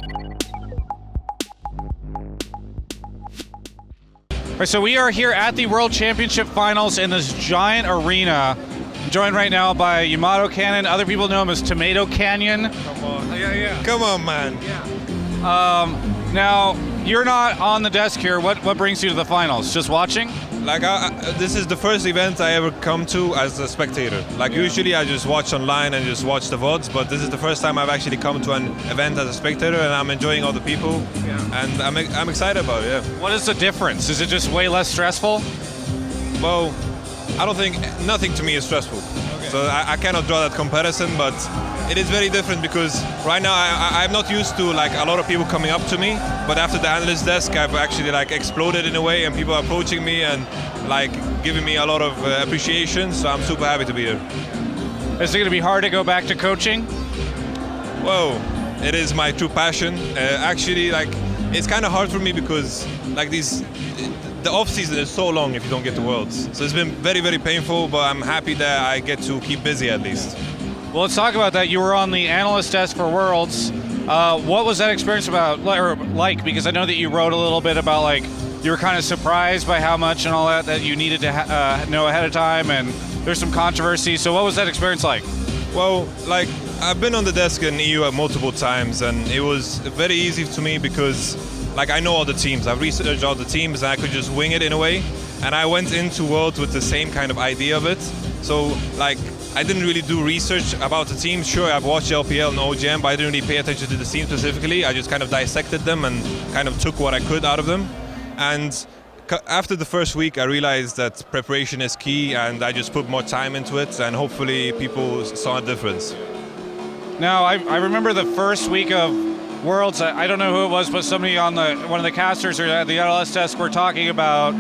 All right, so we are here at the World Championship Finals in this giant arena. I'm joined right now by YamatoCannon. Other people know him as YamatoCannon. Come on. Yeah. Come on, man. Yeah. Now, you're not on the desk here. What brings you to the finals? Just watching? Like, this is the first event I ever come to as a spectator. Like, usually I just watch online and just watch the VODs, but this is the first time I've actually come to an event as a spectator, and I'm enjoying all the people, and I'm excited about it, yeah. What is the difference? Is it just way less stressful? Well, I don't think, nothing to me is stressful. Okay. So I cannot draw that comparison, but it is very different because right now I'm not used to like a lot of people coming up to me, but after the analyst desk I've actually like exploded in a way, and people are approaching me and like giving me a lot of appreciation, so I'm super happy to be here. Is it going to be hard to go back to coaching? Well, it is my true passion. Actually, like, it's kind of hard for me because like the off season is so long if you don't get to Worlds. So it's been very, very painful, but I'm happy that I get to keep busy at least. Well, let's talk about that. You were on the analyst desk for Worlds. What was that experience like? Because I know that you wrote a little bit about like you were kind of surprised by how much and all that you needed to know ahead of time, and there's some controversy. So what was that experience like? Well, like, I've been on the desk in EU multiple times, and it was very easy to me because like I know all the teams. I've researched all the teams, and I could just wing it in a way. And I went into Worlds with the same kind of idea of it. So like, I didn't really do research about the team. Sure, I've watched LPL and OGM, but I didn't really pay attention to the team specifically. I just kind of dissected them and kind of took what I could out of them. And after the first week, I realized that preparation is key, and I just put more time into it, and hopefully people saw a difference. Now, I remember the first week of Worlds, I don't know who it was, but somebody on one of the casters or at the Analyst desk were talking about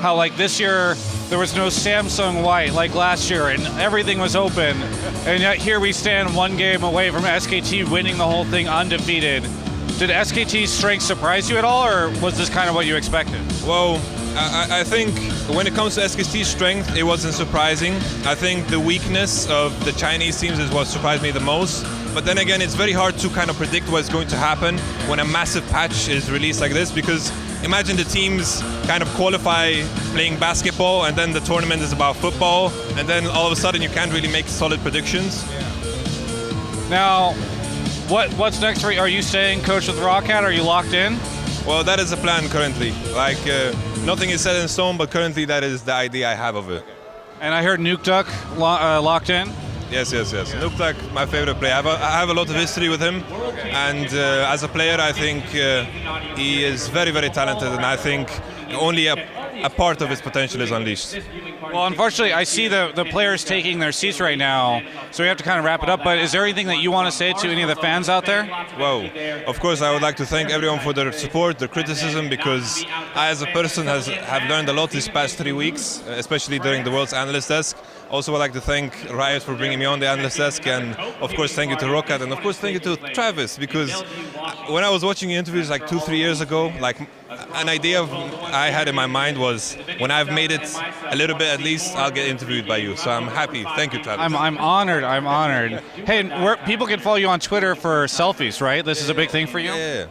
how like this year there was no Samsung White like last year, and everything was open, and yet here we stand one game away from SKT winning the whole thing undefeated. Did SKT's strength surprise you at all, or was this kind of what you expected? Well, I think when it comes to SKT's strength, it wasn't surprising. I think the weakness of the Chinese teams is what surprised me the most. But then again, it's very hard to kind of predict what's going to happen when a massive patch is released like this, because imagine the teams kind of qualify playing basketball, and then the tournament is about football, and then all of a sudden you can't really make solid predictions. Now, what's next for you? Are you staying coach with Roccat? Are you locked in? Well, that is the plan currently. Like, nothing is set in stone, but currently that is the idea I have of it. And I heard Nuke Duck locked in? Yes. Nuke Duck, my favorite player. I have a lot of history with him, and as a player, I think he is very, very talented, and I think only a part of his potential is unleashed. Well, unfortunately, I see the players taking their seats right now, so we have to kind of wrap it up, but is there anything that you want to say to any of the fans out there? Well, of course, I would like to thank everyone for their support, their criticism, because I, as a person, have learned a lot these past 3 weeks, especially during the World's Analyst Desk. Also, I'd like to thank Riot for bringing me on the Analyst Desk, and of course, thank you to Roccat, and of course, thank you to Travis, because when I was watching the interviews like 2-3 years ago, like an idea I had in my mind was, when I've made it a little bit at least, I'll get interviewed by you. So I'm happy. Thank you, Travis. I'm honored. Hey, people can follow you on Twitter for selfies, right? This is a big thing for you? Yeah.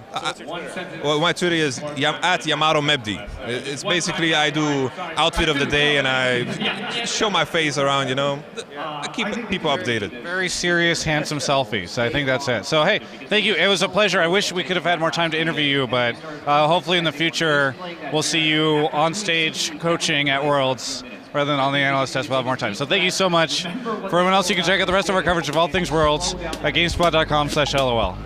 Well, my Twitter is at Yamato Mebdi. It's basically, I do outfit of the day, and I show my face around, you know. I keep people updated. Very serious, handsome selfies. I think that's it. So, hey, thank you. It was a pleasure. I wish we could have had more time to interview you, but hopefully in the future we'll see you on stage coaching at Worlds rather than on the Analyst desk. We'll have more time. So thank you so much. For everyone else, you can check out the rest of our coverage of all things Worlds at GameSpot.com/LOL.